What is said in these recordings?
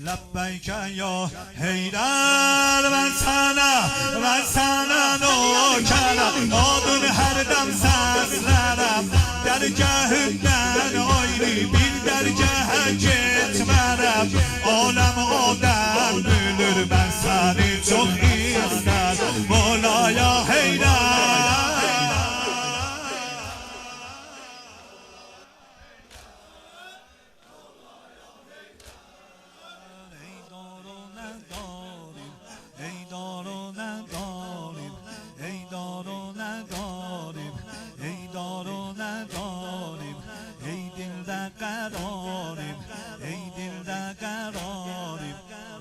لبیک یا حیدر وطن نوکرم آدون هر دم سسرم در جهنم آیری بین در جهنم مرم عالم آدم بلر من سری çok ister Mevlaya Heydar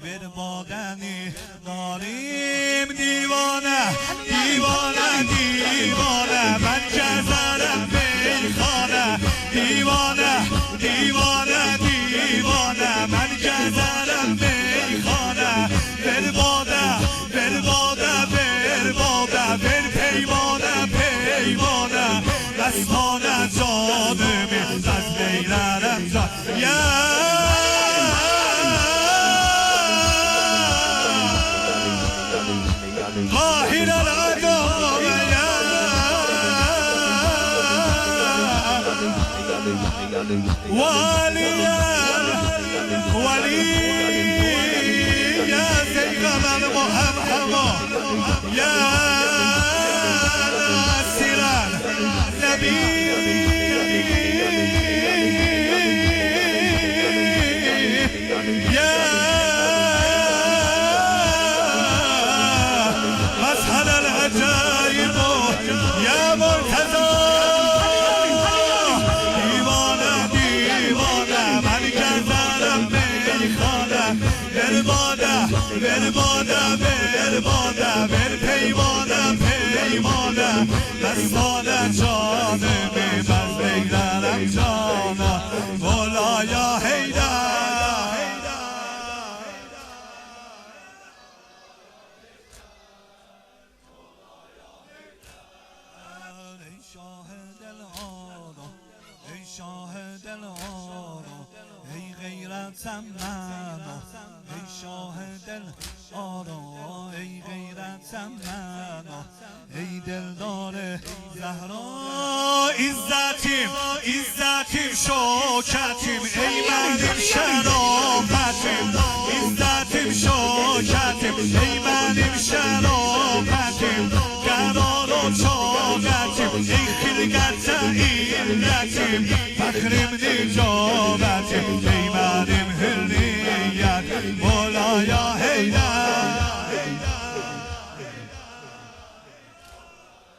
بربادنی داریم دیوانه من جزرم بیخانه دیوانه من جزرم بیخانه برباده بر پیمانه رسمانه جانمی از بیرم جان ظاهر العدو ولي يا سيدنا محمد يا ناصر النبي بر پیمانه دستانه جانمی بر بگذرم جانا مولایا حیدر ای شاه دلهارا ای شاه دلهارا ای غیرتم منو ای شاه دلهارا ای غیرتم منو ای دلدار زهرا عزتیم شوکتیم ای منیم شرافتیم عزتیم شوکتیم ای منیم شرافتیم قرار و چاقتیم ای خلقت علتیم فخریم نجابتیم ای منیم